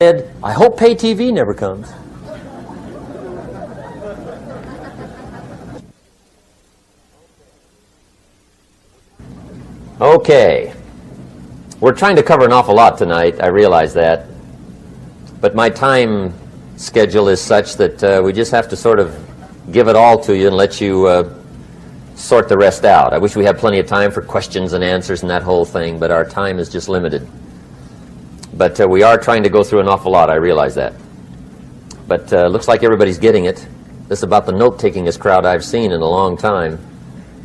said, I hope pay TV never comes. Okay. We're trying to cover an awful lot tonight, I realize that. But my time schedule is such that we just have to sort of give it all to you and let you sort the rest out. I wish we had plenty of time for questions and answers and that whole thing, but our time is just limited. But we are trying to go through an awful lot, I realize that. But looks like everybody's getting it. This is about the note-takingest crowd I've seen in a long time.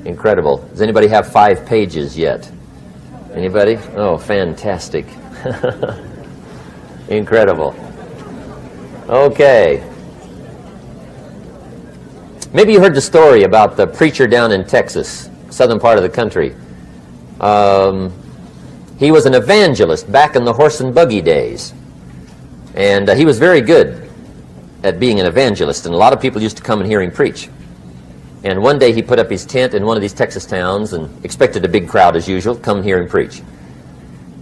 Incredible. Does anybody have 5 pages yet? Anybody? Oh, fantastic. Incredible. Okay. Maybe you heard the story about the preacher down in Texas, southern part of the country. He was an evangelist back in the horse and buggy days. And he was very good at being an evangelist, and a lot of people used to come and hear him preach. And one day he put up his tent in one of these Texas towns and expected a big crowd as usual, come hear him preach.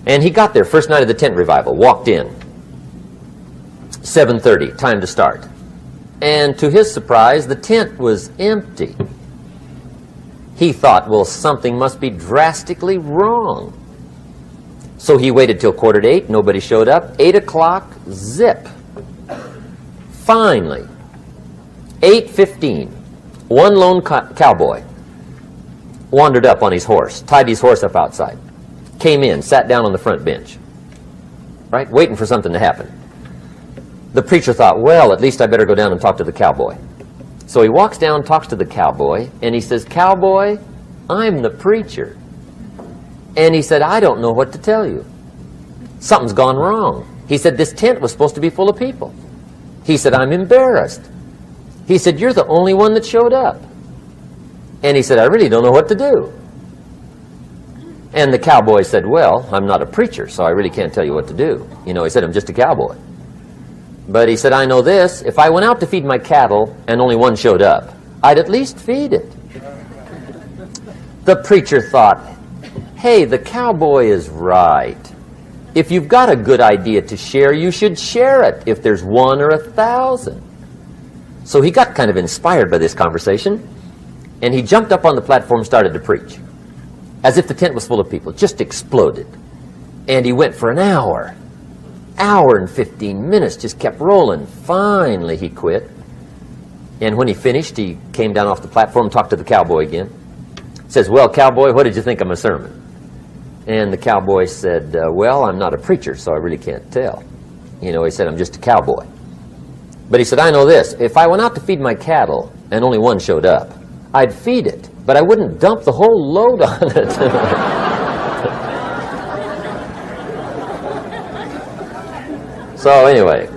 And he got there, first night of the tent revival, walked in. 7:30, time to start. And to his surprise, the tent was empty. He thought, well, something must be drastically wrong. So he waited till 7:45, nobody showed up. 8 o'clock, zip. Finally, 8:15, one lone cowboy wandered up on his horse, tied his horse up outside, came in, sat down on the front bench, right, waiting for something to happen. The preacher thought, well, at least I better go down and talk to the cowboy. So he walks down, talks to the cowboy, and he says, Cowboy, I'm the preacher. And he said, I don't know what to tell you. Something's gone wrong. He said, this tent was supposed to be full of people. He said, I'm embarrassed. He said, you're the only one that showed up. And he said, I really don't know what to do. And the cowboy said, well, I'm not a preacher, so I really can't tell you what to do. You know, he said, I'm just a cowboy. But he said, I know this, if I went out to feed my cattle and only one showed up, I'd at least feed it. The preacher thought, hey, the cowboy is right. If you've got a good idea to share, you should share it if there's 1 or 1,000. So he got kind of inspired by this conversation, and he jumped up on the platform and started to preach. As if the tent was full of people, just exploded. And he went for an hour and 15 minutes, just kept rolling. Finally, he quit. And when he finished, he came down off the platform, talked to the cowboy again. Says, well, cowboy, what did you think of my sermon? And the cowboy said, well, I'm not a preacher, so I really can't tell. You know, he said, I'm just a cowboy. But he said, I know this. If I went out to feed my cattle and only one showed up, I'd feed it, but I wouldn't dump the whole load on it. So anyway,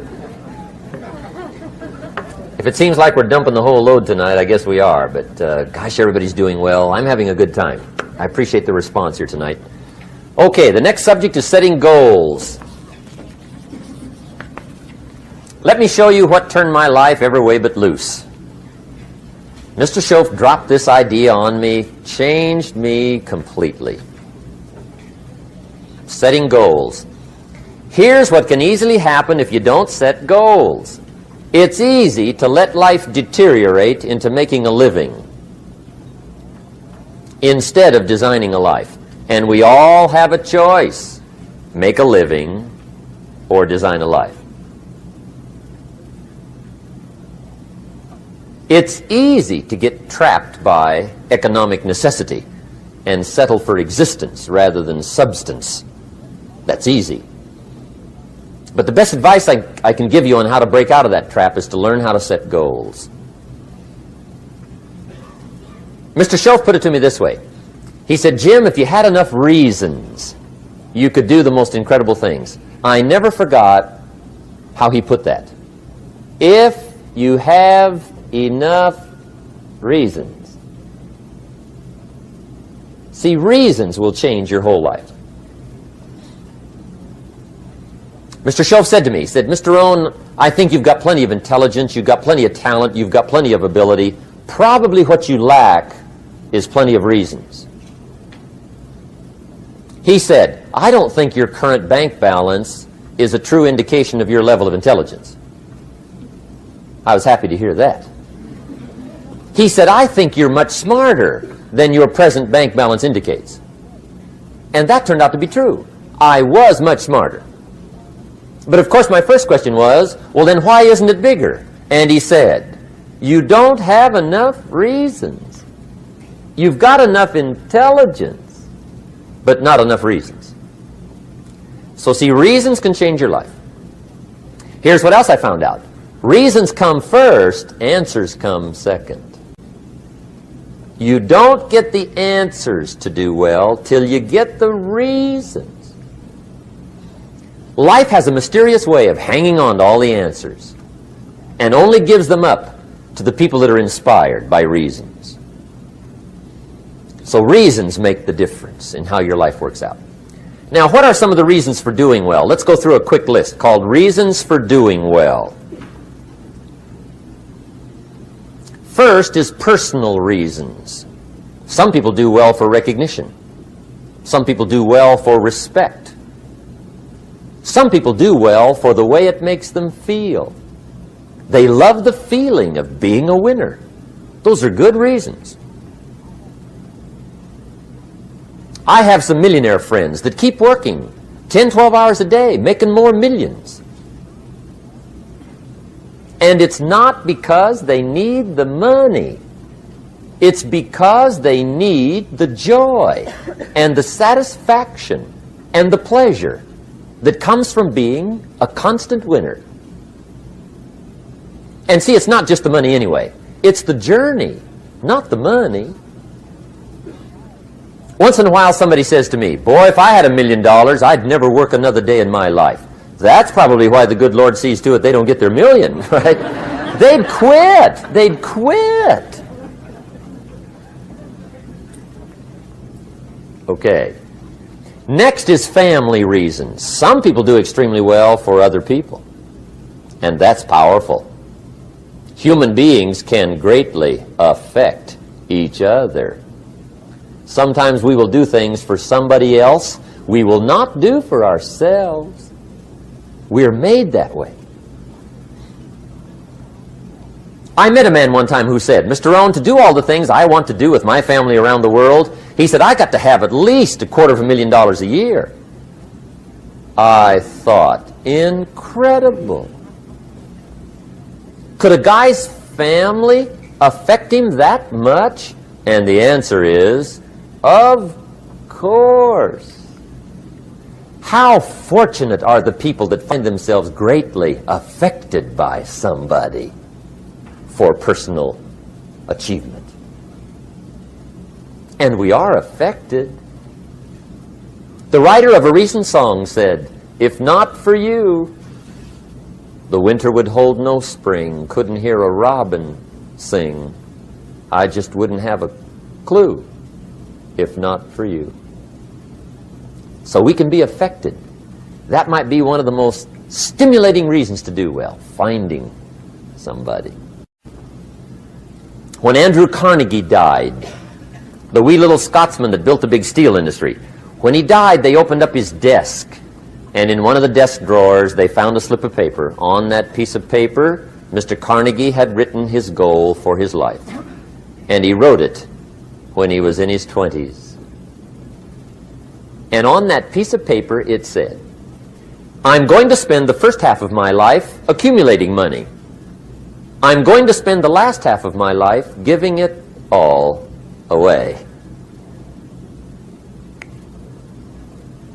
if it seems like we're dumping the whole load tonight, I guess we are. But gosh, everybody's doing well. I'm having a good time. I appreciate the response here tonight. Okay, the next subject is setting goals. Let me show you what turned my life every way but loose. Mr. Schoaf dropped this idea on me, changed me completely. Setting goals. Here's what can easily happen if you don't set goals. It's easy to let life deteriorate into making a living instead of designing a life. And we all have a choice. Make a living or design a life. It's easy to get trapped by economic necessity and settle for existence rather than substance. That's easy. But the best advice I can give you on how to break out of that trap is to learn how to set goals. Mr. Schoaf put it to me this way. He said, Jim, if you had enough reasons, you could do the most incredible things. I never forgot how he put that. If you have enough reasons. See, reasons will change your whole life. Mr. Schoaf said to me, he said, Mr. Rohn, I think you've got plenty of intelligence, you've got plenty of talent, you've got plenty of ability. Probably what you lack is plenty of reasons. He said, I don't think your current bank balance is a true indication of your level of intelligence. I was happy to hear that. He said, I think you're much smarter than your present bank balance indicates. And that turned out to be true. I was much smarter. But of course my first question was, well then why isn't it bigger? And he said, you don't have enough reasons. You've got enough intelligence, but not enough reasons. So see, reasons can change your life. Here's what else I found out. Reasons come first, answers come second. You don't get the answers to do well till you get the reasons. Life has a mysterious way of hanging on to all the answers and only gives them up to the people that are inspired by reasons. So reasons make the difference in how your life works out. Now, what are some of the reasons for doing well? Let's go through a quick list called Reasons for Doing Well. First is personal reasons. Some people do well for recognition. Some people do well for respect. Some people do well for the way it makes them feel. They love the feeling of being a winner. Those are good reasons. I have some millionaire friends that keep working 10, 12 hours a day, making more millions. And it's not because they need the money. It's because they need the joy and the satisfaction and the pleasure that comes from being a constant winner. And see, it's not just the money anyway. It's the journey, not the money. Once in a while somebody says to me, boy, if I had $1 million, I'd never work another day in my life. That's probably why the good Lord sees to it they don't get their million, right? They'd quit. They'd quit. Okay. Next is family reasons. Some people do extremely well for other people, and that's powerful. Human beings can greatly affect each other. Sometimes we will do things for somebody else we will not do for ourselves. We're made that way. I met a man one time who said, Mr. Rohn, to do all the things I want to do with my family around the world, he said, I got to have at least $250,000 a year. I thought, incredible. Could a guy's family affect him that much? And the answer is, of course. How fortunate are the people that find themselves greatly affected by somebody for personal achievement. And we are affected. The writer of a recent song said, if not for you, the winter would hold no spring, couldn't hear a robin sing. I just wouldn't have a clue if not for you. So we can be affected. That might be one of the most stimulating reasons to do well, finding somebody. When Andrew Carnegie died, the wee little Scotsman that built the big steel industry, when he died, they opened up his desk, and in one of the desk drawers, they found a slip of paper. On that piece of paper, Mr. Carnegie had written his goal for his life, and he wrote it when he was in his 20s. And on that piece of paper, it said, I'm going to spend the first half of my life accumulating money. I'm going to spend the last half of my life giving it all away.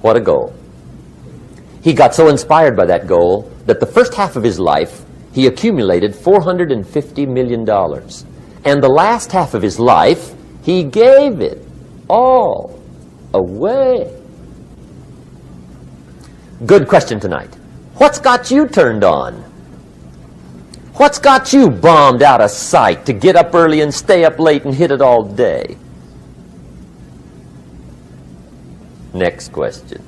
What a goal. He got so inspired by that goal that the first half of his life, he accumulated $450 million. And the last half of his life, he gave it all away. Good question tonight. What's got you turned on? What's got you bombed out of sight to get up early and stay up late and hit it all day? Next question.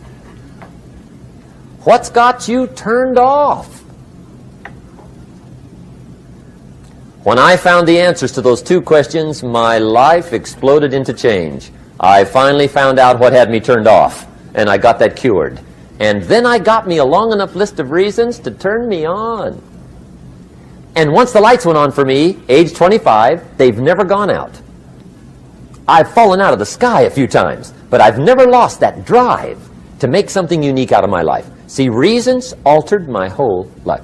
What's got you turned off? When I found the answers to those two questions, my life exploded into change. I finally found out what had me turned off, and I got that cured. And then I got me a long enough list of reasons to turn me on. And once the lights went on for me, age 25, they've never gone out. I've fallen out of the sky a few times, but I've never lost that drive to make something unique out of my life. See, reasons altered my whole life.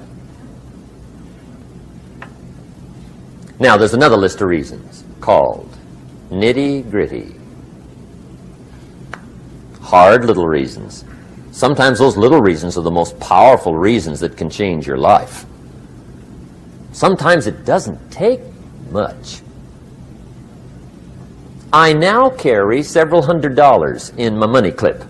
Now, there's another list of reasons called nitty-gritty. Hard little reasons. Sometimes those little reasons are the most powerful reasons that can change your life. Sometimes it doesn't take much. I now carry several $100s in my money clip.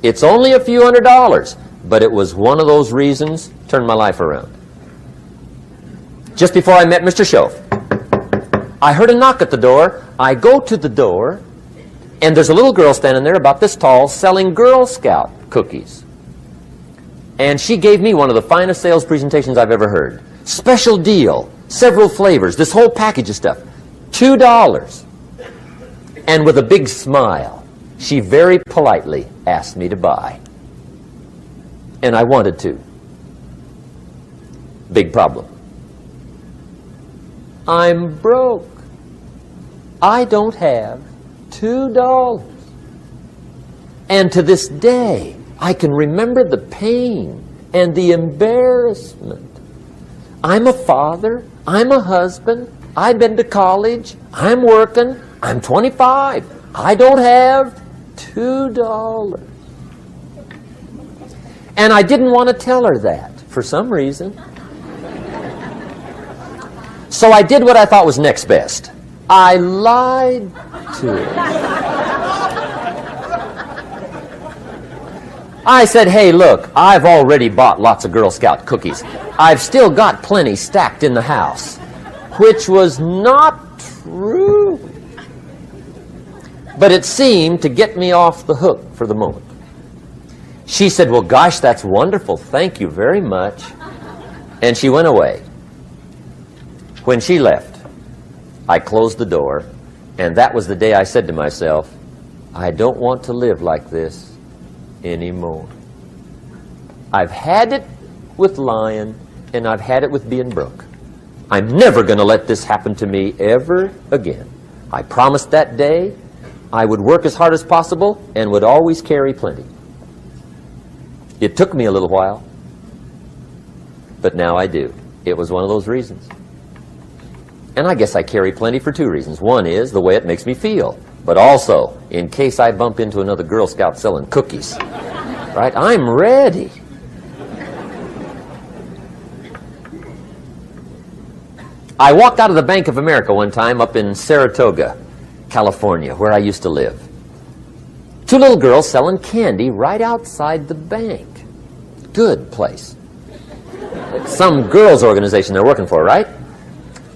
It's only a few $100s, but it was one of those reasons turned my life around. Just before I met Mr. Schoaf, I heard a knock at the door. I go to the door, and there's a little girl standing there about this tall selling Girl Scout cookies. And she gave me one of the finest sales presentations I've ever heard. Special deal, several flavors, this whole package of stuff, $2. And with a big smile, she very politely asked me to buy. And I wanted to. Big problem. I'm broke. I don't have $2. And to this day, I can remember the pain and the embarrassment. I'm a father. I'm a husband. I've been to college. I'm working. I'm 25. I don't have $2. And I didn't want to tell her that for some reason. So I did what I thought was next best. I lied to her. I said, hey, look, I've already bought lots of Girl Scout cookies. I've still got plenty stacked in the house, which was not true. But it seemed to get me off the hook for the moment. She said, well, gosh, that's wonderful. Thank you very much. And she went away. When she left, I closed the door, and that was the day I said to myself, I don't want to live like this anymore. I've had it with lying, and I've had it with being broke. I'm never going to let this happen to me ever again. I promised that day I would work as hard as possible and would always carry plenty. It took me a little while, but now I do. It was one of those reasons. And I guess I carry plenty for two reasons. One is the way it makes me feel, but also in case I bump into another Girl Scout selling cookies. Right? I'm ready. I walked out of the Bank of America one time up in Saratoga, California, where I used to live. Two little girls selling candy right outside the bank. Good place. Some girls' organization they're working for, right?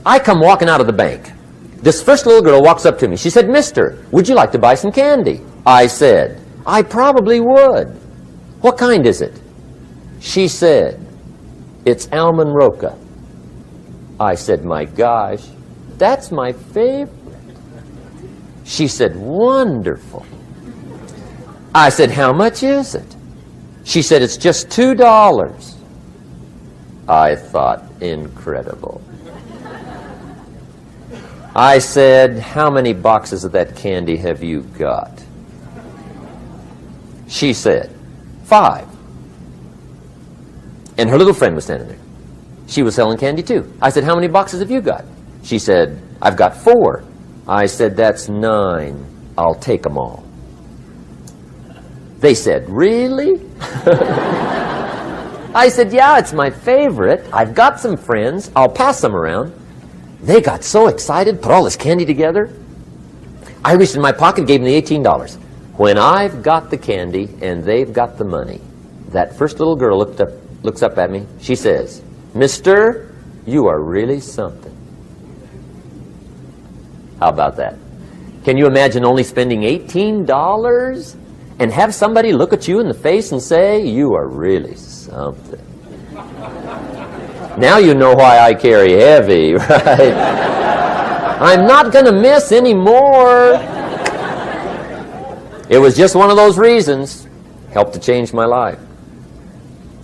I come walking out of the bank. This first little girl walks up to me. She said, Mister, would you like to buy some candy? I said, I probably would. What kind is it? She said, it's almond roca. I said, my gosh, that's my favorite. She said, wonderful. I said, how much is it? She said, it's just $2. I thought, incredible. I said, how many boxes of that candy have you got? She said, 5. And her little friend was standing there. She was selling candy too. I said, how many boxes have you got? She said, I've got 4. I said, that's 9. I'll take them all. They said, really? I said, yeah, it's my favorite. I've got some friends. I'll pass them around. They got so excited, put all this candy together. I reached in my pocket, gave them the $18. When I've got the candy and they've got the money, that first little girl looks up at me. She says, Mister, you are really something. How about that? Can you imagine only spending $18 and have somebody look at you in the face and say, you are really something? Now you know why I carry heavy, right? I'm not going to miss anymore. It was just one of those reasons. Helped to change my life.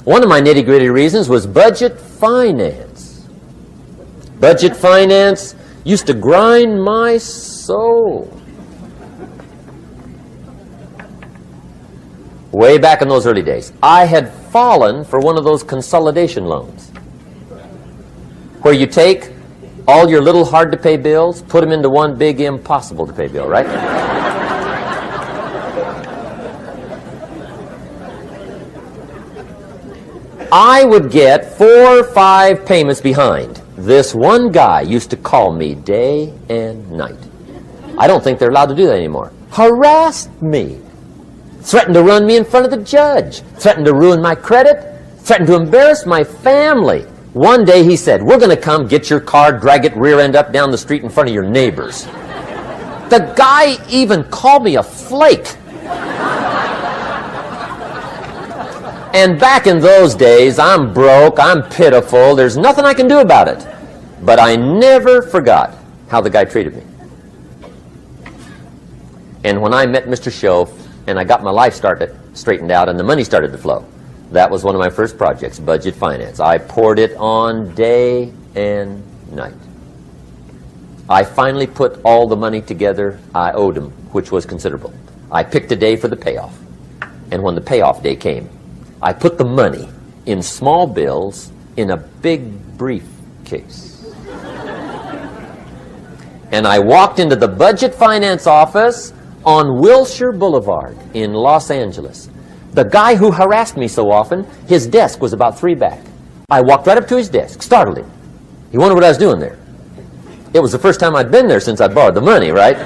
One of my nitty-gritty reasons was budget finance. Budget finance used to grind my soul. Way back in those early days, I had fallen for one of those consolidation loans where you take all your little hard-to-pay bills, put them into one big impossible-to-pay bill, right? I would get 4 or 5 payments behind. This one guy used to call me day and night. I don't think they're allowed to do that anymore. Harassed me. Threatened to run me in front of the judge. Threatened to ruin my credit. Threatened to embarrass my family. One day he said, we're going to come get your car, drag it rear end up down the street in front of your neighbors. The guy even called me a flake. And back in those days, I'm broke, I'm pitiful, there's nothing I can do about it. But I never forgot how the guy treated me. And when I met Mr. Schoaf, and I got my life straightened out, and the money started to flow, that was one of my first projects, budget finance. I poured it on day and night. I finally put all the money together I owed him, which was considerable. I picked a day for the payoff. And when the payoff day came, I put the money in small bills in a big briefcase. And I walked into the budget finance office on Wilshire Boulevard in Los Angeles. The guy who harassed me so often, his desk was about 3 back. I walked right up to his desk, startled him. He wondered what I was doing there. It was the first time I'd been there since I borrowed the money, right?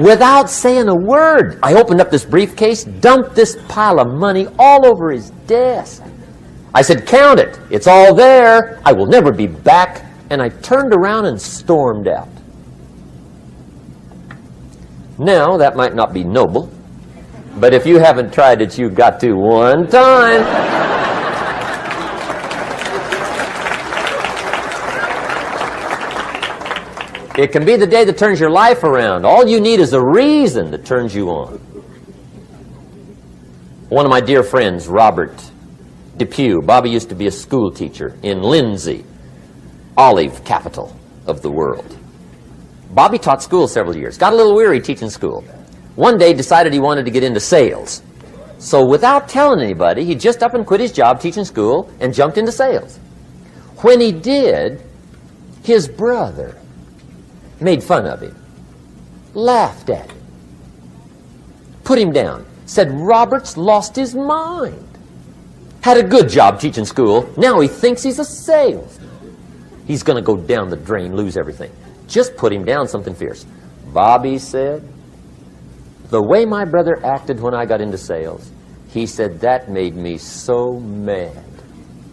Without saying a word, I opened up this briefcase, dumped this pile of money all over his desk. I said, count it. It's all there. I will never be back. And I turned around and stormed out. Now, that might not be noble, but if you haven't tried it, you've got to one time. It can be the day that turns your life around. All you need is a reason that turns you on. One of my dear friends, Robert Depew, Bobby used to be a school teacher in Lindsay, olive capital of the world. Bobby taught school several years, got a little weary teaching school. One day decided he wanted to get into sales. So without telling anybody, he just up and quit his job teaching school and jumped into sales. When he did, his brother made fun of him, laughed at him, put him down, said Robert's lost his mind. Had a good job teaching school, now he thinks he's a salesman. He's going to go down the drain, lose everything. Just put him down something fierce. Bobby said, the way my brother acted when I got into sales, he said that made me so mad,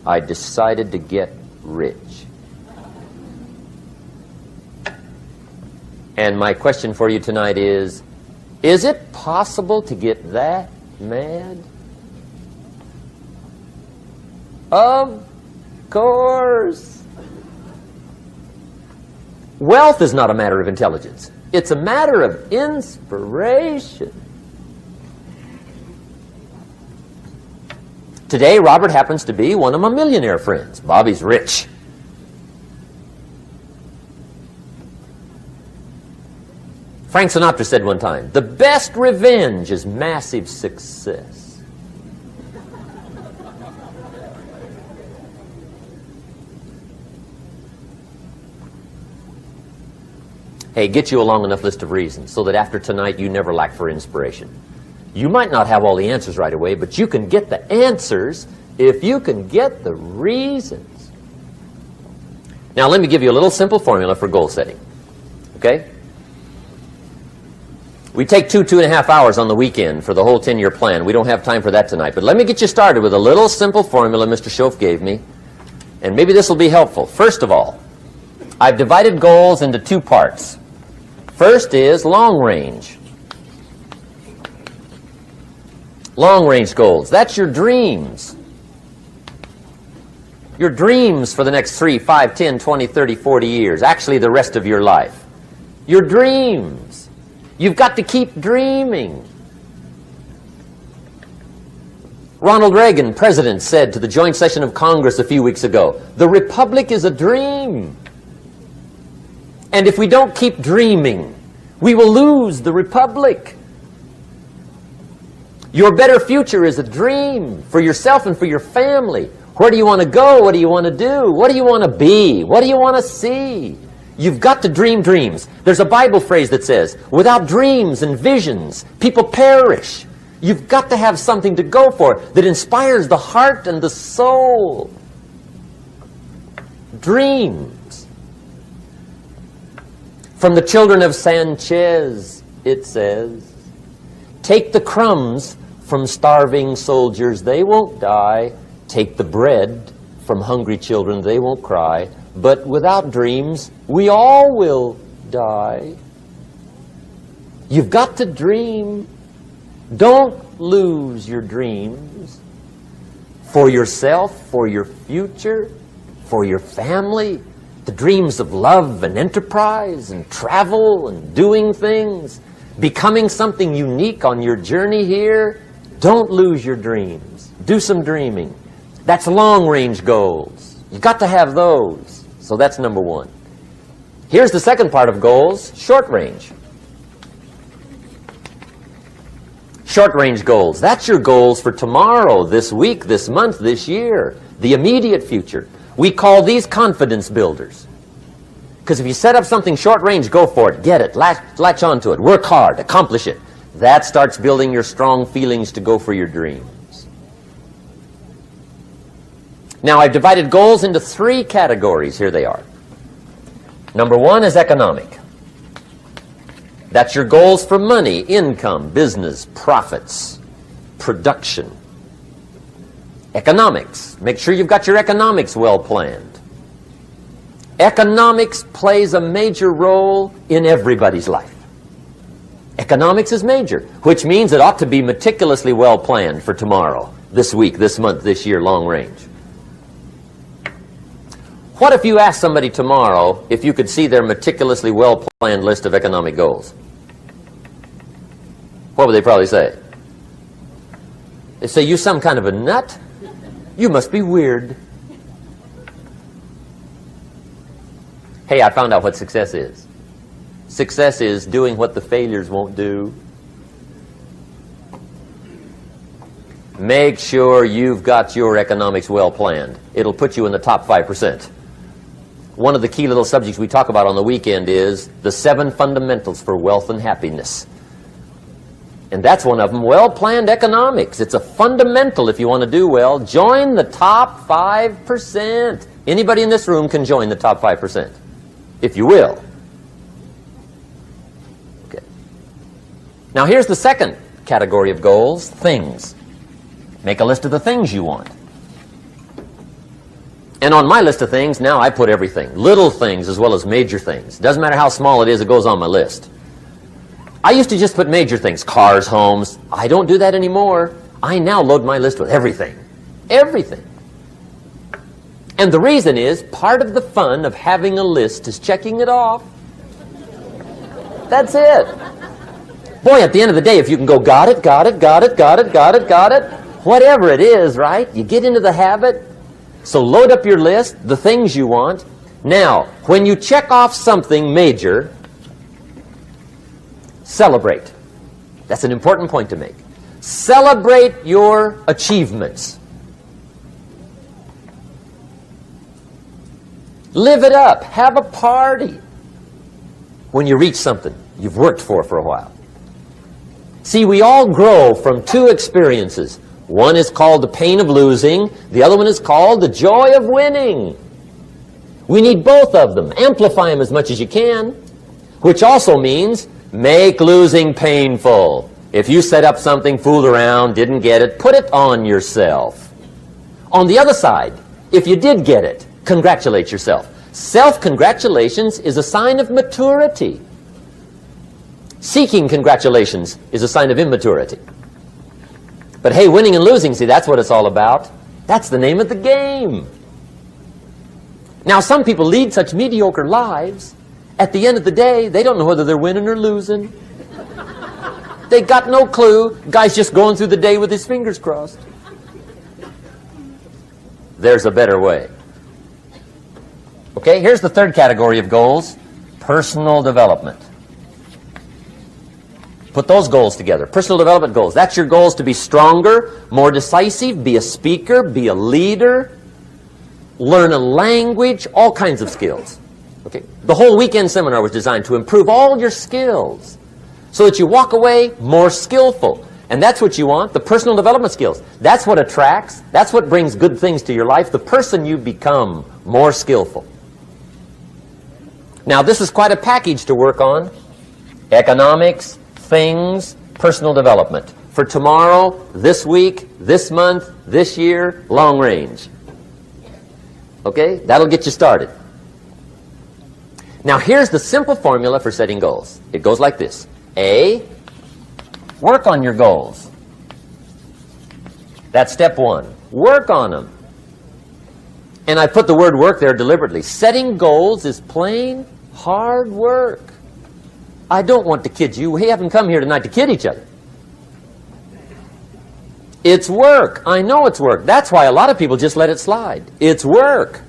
I decided to get rich. And my question for you tonight is it possible to get that mad? Of course. Wealth is not a matter of intelligence. It's a matter of inspiration. Today, Robert happens to be one of my millionaire friends. Bobby's rich. Frank Sinatra said one time, the best revenge is massive success. Hey, get you a long enough list of reasons so that after tonight you never lack for inspiration. You might not have all the answers right away, but you can get the answers if you can get the reasons. Now, let me give you a little simple formula for goal setting. Okay? We take 2.5 hours on the weekend for the whole 10-year plan. We don't have time for that tonight. But let me get you started with a little simple formula Mr. Schoaf gave me. And maybe this will be helpful. First of all, I've divided goals into 2 parts. First is long range. Long range goals. That's your dreams. Your dreams for the next 3, 5, 10, 20, 30, 40 years. Actually, the rest of your life. Your dreams. You've got to keep dreaming. Ronald Reagan, president, said to the joint session of Congress a few weeks ago, "The Republic is a dream. And if we don't keep dreaming, we will lose the Republic." Your better future is a dream for yourself and for your family. Where do you want to go? What do you want to do? What do you want to be? What do you want to see? You've got to dream dreams. There's a Bible phrase that says, without dreams and visions, people perish. You've got to have something to go for that inspires the heart and the soul. Dreams. From the children of Sanchez, it says, take the crumbs from starving soldiers, they won't die. Take the bread from hungry children, they won't cry. But without dreams, we all will die. You've got to dream. Don't lose your dreams for yourself, for your future, for your family. The dreams of love and enterprise and travel and doing things, becoming something unique on your journey here. Don't lose your dreams. Do some dreaming. That's long-range goals. You've got to have those. So that's number one. Here's the second part of goals, short-range. Short-range goals. That's your goals for tomorrow, this week, this month, this year, the immediate future. We call these confidence builders. Because if you set up something short-range, go for it, get it, latch onto it, work hard, accomplish it. That starts building your strong feelings to go for your dreams. Now, I've divided goals into three categories. Here they are. Number one is economic. That's your goals for money, income, business, profits, production. Economics. Make sure you've got your economics well planned. Economics plays a major role in everybody's life. Economics is major, which means it ought to be meticulously well planned for tomorrow, this week, this month, this year, long range. What if you asked somebody tomorrow if you could see their meticulously well-planned list of economic goals? What would they probably say? They say, you some kind of a nut? You must be weird. Hey, I found out what success is. Success is doing what the failures won't do. Make sure you've got your economics well planned. It'll put you in the top 5%. One of the key little subjects we talk about on the weekend is the 7 fundamentals for wealth and happiness. And that's one of them, well-planned economics. It's a fundamental if you want to do well. Join the top 5%. Anybody in this room can join the top 5%, if you will. Okay. Now here's the second category of goals, things. Make a list of the things you want. And on my list of things, now I put everything. Little things as well as major things. Doesn't matter how small it is, it goes on my list. I used to just put major things, cars, homes. I don't do that anymore. I now load my list with everything. Everything. And the reason is, part of the fun of having a list is checking it off. That's it. Boy, at the end of the day, if you can go, got it, got it, got it, got it, got it, got it, whatever it is, right? You get into the habit. So load up your list, the things you want. Now, when you check off something major, celebrate. That's an important point to make. Celebrate your achievements. Live it up. Have a party when you reach something you've worked for a while. See, we all grow from two experiences. One is called the pain of losing. The other one is called the joy of winning. We need both of them. Amplify them as much as you can, which also means make losing painful. If you set up something, fooled around, didn't get it, put it on yourself. On the other side, if you did get it, congratulate yourself. Self-congratulations is a sign of maturity. Seeking congratulations is a sign of immaturity. But hey, winning and losing, see, that's what it's all about. That's the name of the game. Now, some people lead such mediocre lives, at the end of the day, they don't know whether they're winning or losing. They got no clue. Guy's just going through the day with his fingers crossed. there's a better way. Okay, here's the third category of goals, personal development. Put those goals together. Personal development goals. That's your goals to be stronger, more decisive, be a speaker, be a leader, learn a language, all kinds of skills. Okay? The whole weekend seminar was designed to improve all your skills so that you walk away more skillful. And that's what you want, the personal development skills. That's what attracts, that's what brings good things to your life, the person you become more skillful. Now, this is quite a package to work on. Economics, things, personal development. For tomorrow, this week, this month, this year, long range. Okay? That'll get you started. Now, here's the simple formula for setting goals. It goes like this. A, work on your goals. That's step one. Work on them. And I put the word work there deliberately. Setting goals is plain hard work. I don't want to kid you. We haven't come here tonight to kid each other. It's work. I know it's work. That's why a lot of people just let it slide. It's work.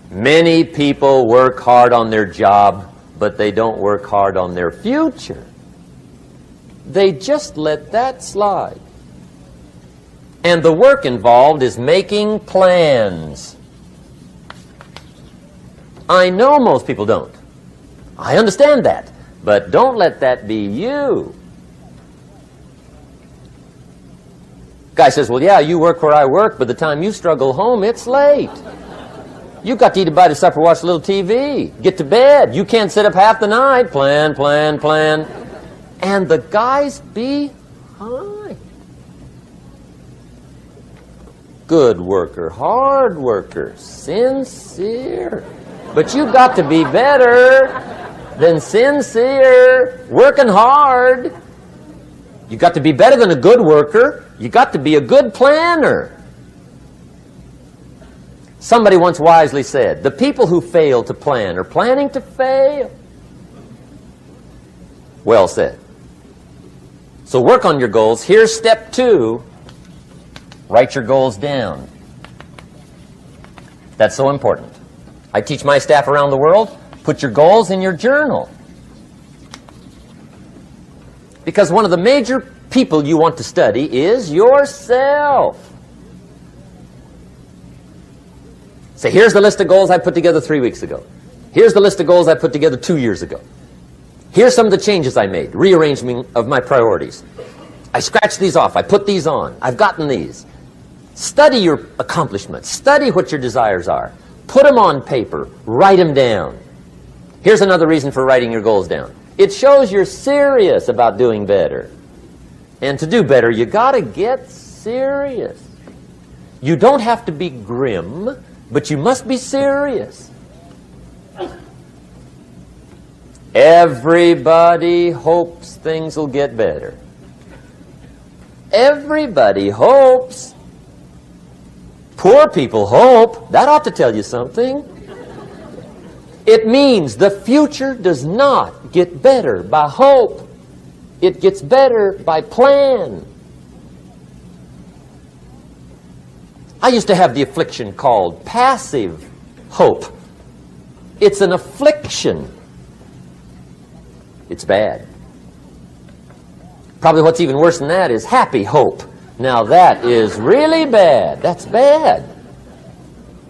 Many people work hard on their job, but they don't work hard on their future. They just let that slide. And the work involved is making plans. I know most people don't. I understand that. But don't let that be you. Guy says, well, yeah, you work where I work, but the time you struggle home, it's late. You've got to eat a bite of supper, watch a little TV, get to bed. You can't sit up half the night. Plan, plan, plan. And the guy's behind. Good worker, hard worker, sincere. But you've got to be better than sincere, working hard. You've got to be better than a good worker. You've got to be a good planner. Somebody once wisely said, the people who fail to plan are planning to fail. Well said. So work on your goals. Here's step 2. Write your goals down. That's so important. I teach my staff around the world, put your goals in your journal. Because one of the major people you want to study is yourself. Say, here's the list of goals I put together 3 weeks ago. Here's the list of goals I put together 2 years ago. Here's some of the changes I made, rearrangement of my priorities. I scratched these off, I put these on, I've gotten these. Study your accomplishments, study what your desires are. Put them on paper, write them down. Here's another reason for writing your goals down. It shows you're serious about doing better. And to do better, you got to get serious. You don't have to be grim, but you must be serious. Everybody hopes things will get better. Everybody hopes. Poor people hope. That ought to tell you something. It means the future does not get better by hope. It gets better by plan. I used to have the affliction called passive hope. It's an affliction. It's bad. Probably what's even worse than that is happy hope. Now that is really bad. That's bad.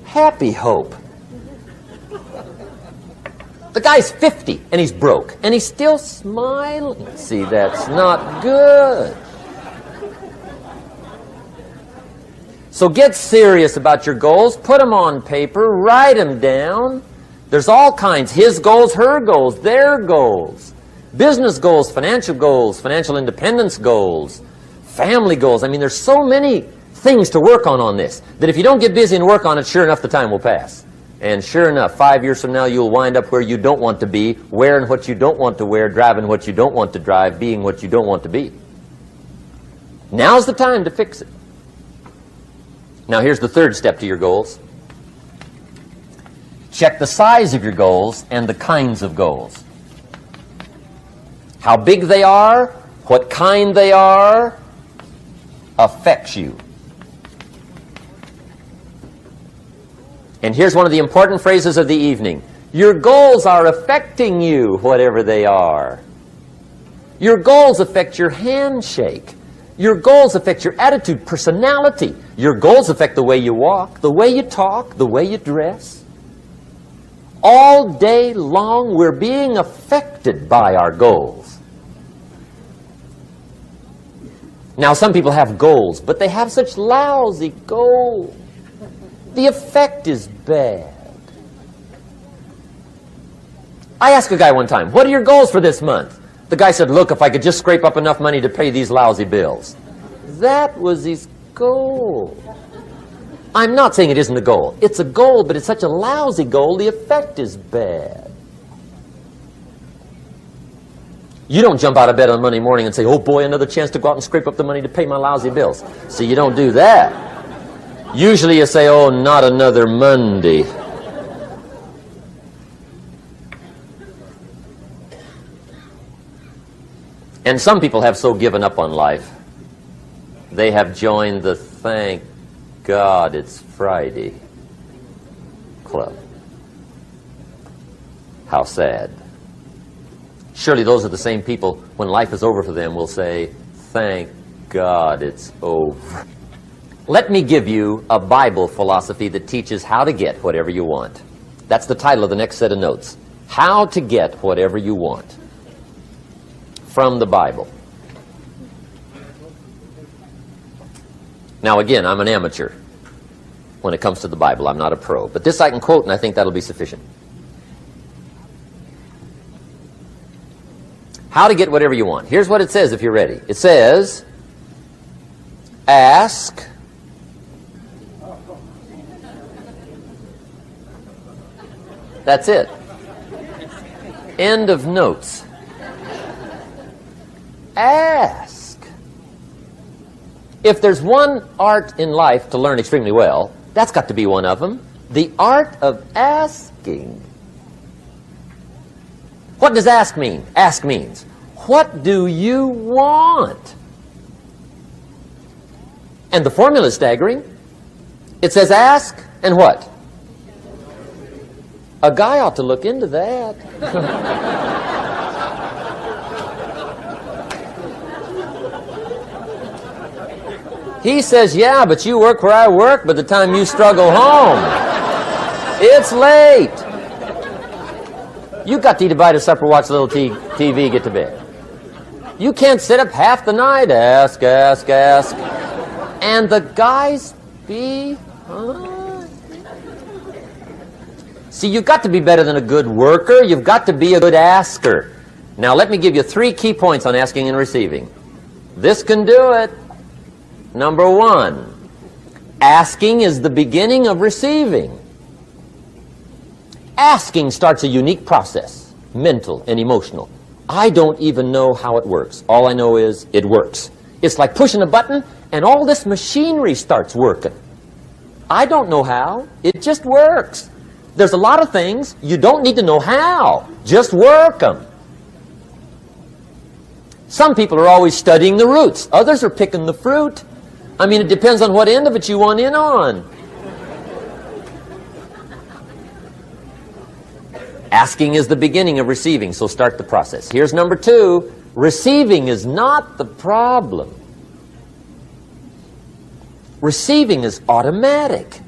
Happy hope. The guy's 50 and he's broke and he's still smiling. See, that's not good. So get serious about your goals. Put them on paper. Write them down. There's all kinds. His goals, her goals, their goals. Business goals, financial independence goals, family goals. I mean, there's so many things to work on this that if you don't get busy and work on it, sure enough, the time will pass. And sure enough, 5 years from now, you'll wind up where you don't want to be, wearing what you don't want to wear, driving what you don't want to drive, being what you don't want to be. Now's the time to fix it. Now, here's the third step to your goals. Check the size of your goals and the kinds of goals. How big they are, what kind they are, affects you. And here's one of the important phrases of the evening. Your goals are affecting you, whatever they are. Your goals affect your handshake. Your goals affect your attitude, personality. Your goals affect the way you walk, the way you talk, the way you dress. All day long, we're being affected by our goals. Now, some people have goals, but they have such lousy goals. The effect is bad. I asked a guy one time, what are your goals for this month? The guy said, look, if I could just scrape up enough money to pay these lousy bills. That was his goal. I'm not saying it isn't a goal. It's a goal, but it's such a lousy goal, the effect is bad. You don't jump out of bed on Monday morning and say, oh boy, another chance to go out and scrape up the money to pay my lousy bills. See, you don't do that. Usually you say, oh, not another Monday. And some people have so given up on life, they have joined the thank God it's Friday club. How sad. Surely those are the same people, when life is over for them, will say, thank God it's over. Let me give you a Bible philosophy that teaches how to get whatever you want. That's the title of the next set of notes. How to get whatever you want. From the Bible. Now again, I'm an amateur when it comes to the Bible. I'm not a pro. But this I can quote, and I think that'll be sufficient. How to get whatever you want. Here's what it says if you're ready. It says, ask. That's it. End of notes. Ask. If there's one art in life to learn extremely well, that's got to be one of them. The art of asking. What does ask mean? Ask means, what do you want? And the formula is staggering. It says ask and what? A guy ought to look into that. He says, yeah, but you work where I work, by the time you struggle home, it's late. You got to eat a bite of supper, watch a little TV, get to bed. You can't sit up half the night, ask. And the guys behind. See, you've got to be better than a good worker. You've got to be a good asker. Now, let me give you 3 key points on asking and receiving. This can do it. Number 1, asking is the beginning of receiving. Asking starts a unique process, mental and emotional. I don't even know how it works. All I know is it works. It's like pushing a button and all this machinery starts working. I don't know how. It just works. There's a lot of things you don't need to know how. Just work them. Some people are always studying the roots. Others are picking the fruit. I mean, it depends on what end of it you want in on. Asking is the beginning of receiving, so start the process. Here's number 2. Receiving is not the problem. Receiving is automatic.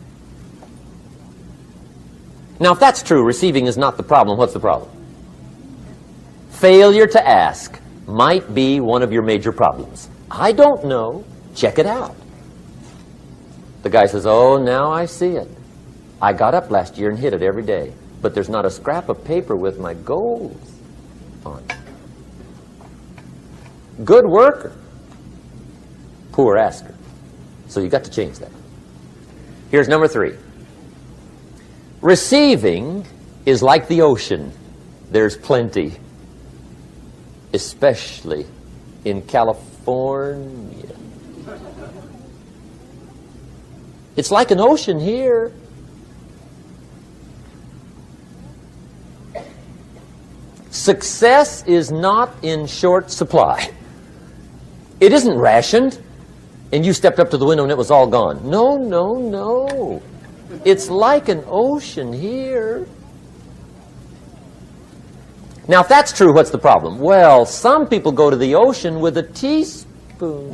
Now, if that's true, receiving is not the problem, what's the problem? Failure to ask might be one of your major problems. I don't know. Check it out. The guy says, oh, now I see it. I got up last year and hit it every day, but there's not a scrap of paper with my goals on it. Good worker, poor asker. So you got to change that. Here's number 3. Receiving is like the ocean. There's plenty, especially in California. It's like an ocean here. Success is not in short supply. It isn't rationed, and you stepped up to the window and it was all gone. No, no, no. It's like an ocean here. Now, if that's true, what's the problem? Well, some people go to the ocean with a teaspoon.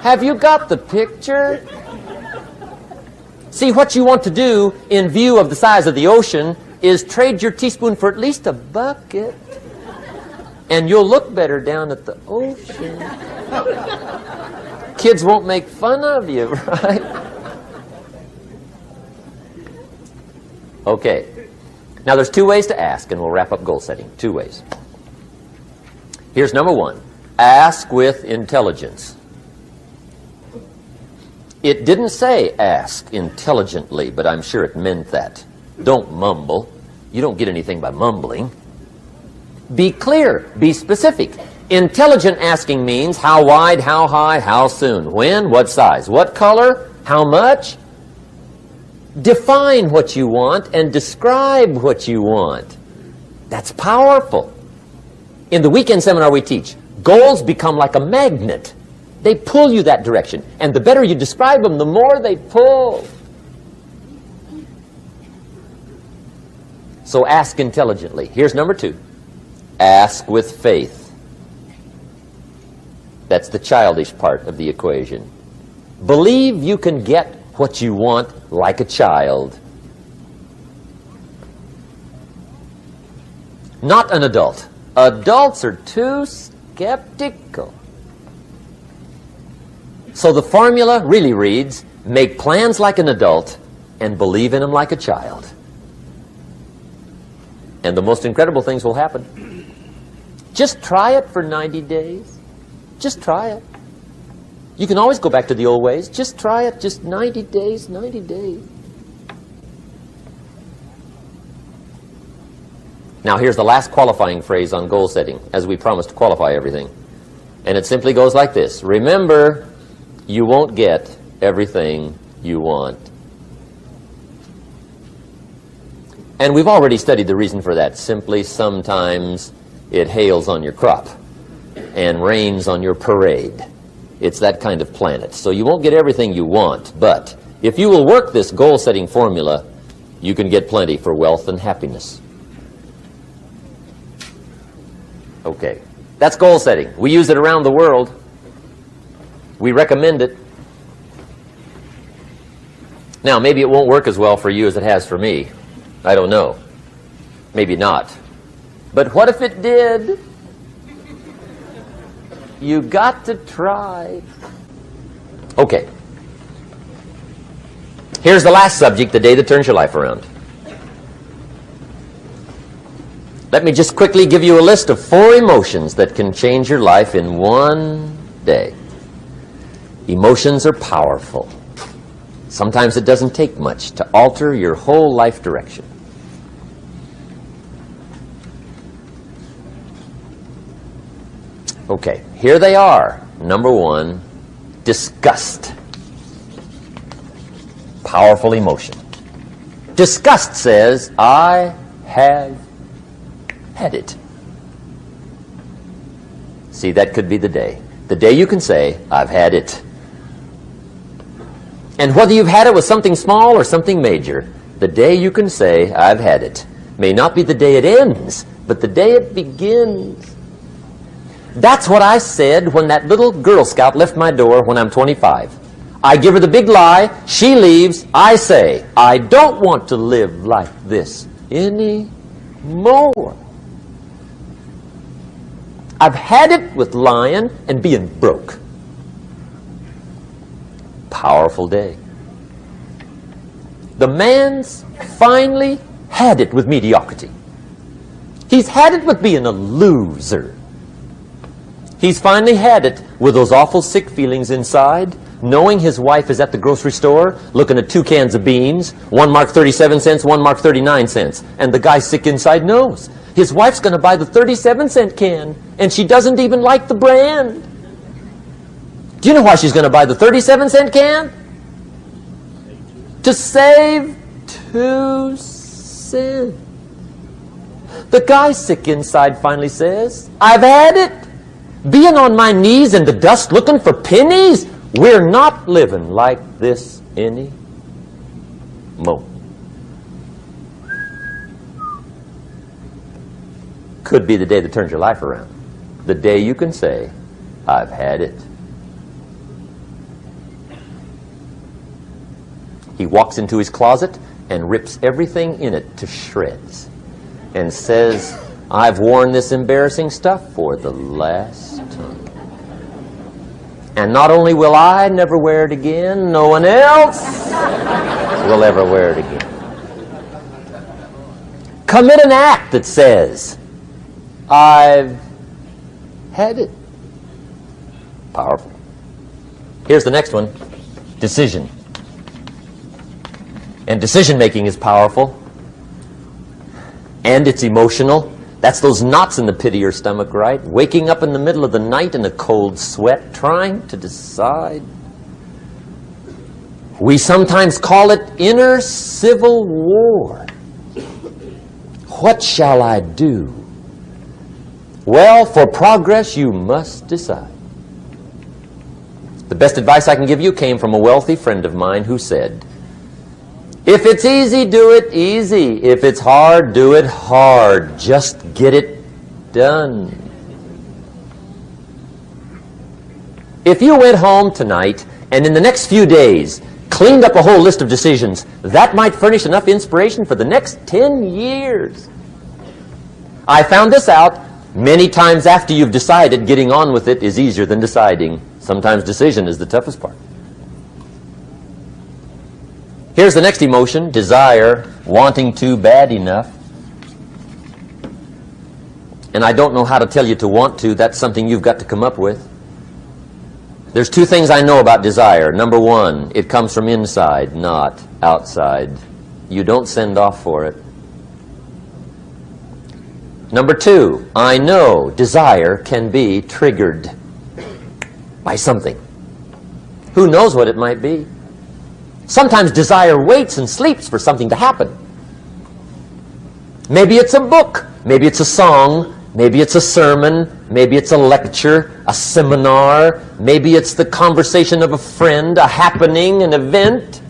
Have you got the picture? See, what you want to do in view of the size of the ocean is trade your teaspoon for at least a bucket. And you'll look better down at the ocean. Kids won't make fun of you, right? Okay. Now, there's two ways to ask, and we'll wrap up goal setting. Two ways. Here's number one. Ask with intelligence. It didn't say ask intelligently, but I'm sure it meant that. Don't mumble. You don't get anything by mumbling. Be clear. Be specific. Intelligent asking means how wide, how high, how soon, when, what size, what color, how much. Define what you want and describe what you want. That's powerful. In the weekend seminar we teach, goals become like a magnet. They pull you that direction. And the better you describe them, the more they pull. So ask intelligently. Here's number two. Ask with faith. That's the childish part of the equation. Believe you can get what you want like a child. Not an adult. Adults are too skeptical. So the formula really reads, make plans like an adult and believe in them like a child. And the most incredible things will happen. Just try it for 90 days. Just try it. You can always go back to the old ways. Just try it. Just 90 days, 90 days. Now, here's the last qualifying phrase on goal setting, as we promised to qualify everything. And it simply goes like this. Remember, you won't get everything you want. And we've already studied the reason for that. Simply, sometimes it hails on your crop and rains on your parade. It's that kind of planet. So you won't get everything you want, but if you will work this goal-setting formula, you can get plenty for wealth and happiness. Okay, that's goal setting. We use it around the world. We recommend it. Now, maybe it won't work as well for you as it has for me. I don't know. Maybe not. But what if it did? You got to try. Okay. Here's the last subject, the day that turns your life around. Let me just quickly give you a list of 4 emotions that can change your life in one day. Emotions are powerful. Sometimes it doesn't take much to alter your whole life direction. Okay, here they are. Number 1, disgust. Powerful emotion. Disgust says, I have had it. See, that could be the day. The day you can say, I've had it. And whether you've had it with something small or something major, the day you can say, I've had it, may not be the day it ends, but the day it begins. That's what I said when that little Girl Scout left my door when I'm 25. I give her the big lie, she leaves, I say, I don't want to live like this anymore. I've had it with lying and being broke. Powerful day. The man's finally had it with mediocrity. He's had it with being a loser. He's finally had it with those awful sick feelings inside, knowing his wife is at the grocery store looking at 2 cans of beans, one marked 37 cents, one marked 39 cents. And the guy sick inside knows his wife's going to buy the 37-cent can, and she doesn't even like the brand. Do you know why she's going to buy the 37-cent can? To save 2 cents. The guy sick inside finally says, I've had it. Being on my knees in the dust looking for pennies? We're not living like this anymore. Could be the day that turns your life around. The day you can say, I've had it. He walks into his closet and rips everything in it to shreds and says, I've worn this embarrassing stuff for the last time. And not only will I never wear it again, no one else will ever wear it again. Commit an act that says, I've had it. Powerful. Here's the next one. Decision. And decision making is powerful. And it's emotional. That's those knots in the pit of your stomach, right? Waking up in the middle of the night in a cold sweat, trying to decide. We sometimes call it inner civil war. What shall I do? Well, for progress, you must decide. The best advice I can give you came from a wealthy friend of mine who said, if it's easy, do it easy. If it's hard, do it hard. Just get it done. If you went home tonight and in the next few days cleaned up a whole list of decisions, that might furnish enough inspiration for the next 10 years. I found this out many times after you've decided. Getting on with it is easier than deciding. Sometimes decision is the toughest part. Here's the next emotion, desire, wanting to bad enough. And I don't know how to tell you to want to. That's something you've got to come up with. There's two things I know about desire. Number one, it comes from inside, not outside. You don't send off for it. Number two, I know desire can be triggered by something. Who knows what it might be? Sometimes desire waits and sleeps for something to happen. Maybe it's a book, maybe it's a song, maybe it's a sermon, maybe it's a lecture, a seminar, maybe it's the conversation of a friend, a happening, an event.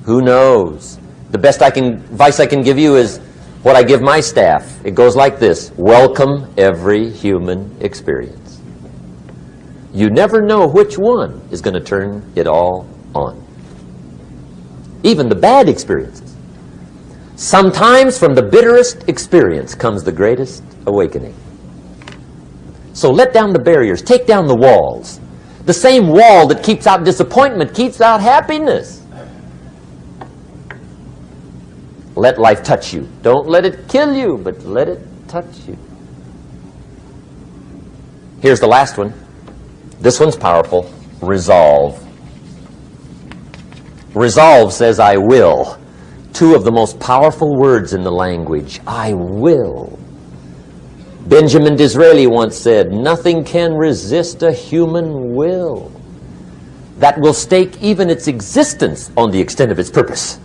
Who knows? The best advice I can give you is what I give my staff. It goes like this: welcome every human experience. You never know which one is going to turn it all on. Even the bad experiences. Sometimes from the bitterest experience comes the greatest awakening. So let down the barriers, take down the walls. The same wall that keeps out disappointment keeps out happiness. Let life touch you. Don't let it kill you, but let it touch you. Here's the last one. This one's powerful. Resolve. Resolve says, I will. Two of the most powerful words in the language. I will. Benjamin Disraeli once said, nothing can resist a human will that will stake even its existence on the extent of its purpose.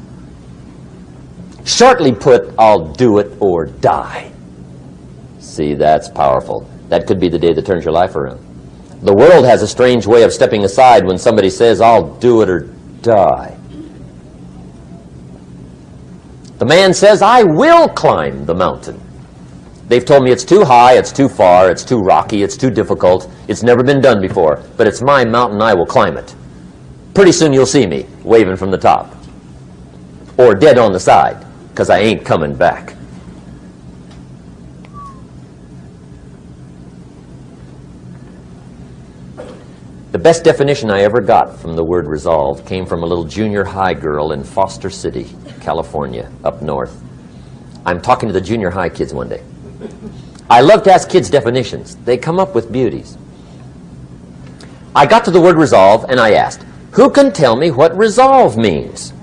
Shortly put, I'll do it or die. See, that's powerful. That could be the day that turns your life around. The world has a strange way of stepping aside when somebody says, I'll do it or die. The man says, I will climb the mountain. They've told me it's too high, it's too far, it's too rocky, it's too difficult, it's never been done before, but it's my mountain, I will climb it. Pretty soon you'll see me waving from the top. Or dead on the side, because I ain't coming back. The best definition I ever got from the word resolve came from a little junior high girl in Foster City, California, up north. I'm talking to the junior high kids one day. I love to ask kids definitions. They come up with beauties. I got to the word resolve and I asked, who can tell me what resolve means?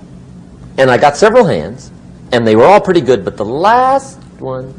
And I got several hands, and they were all pretty good, but the last one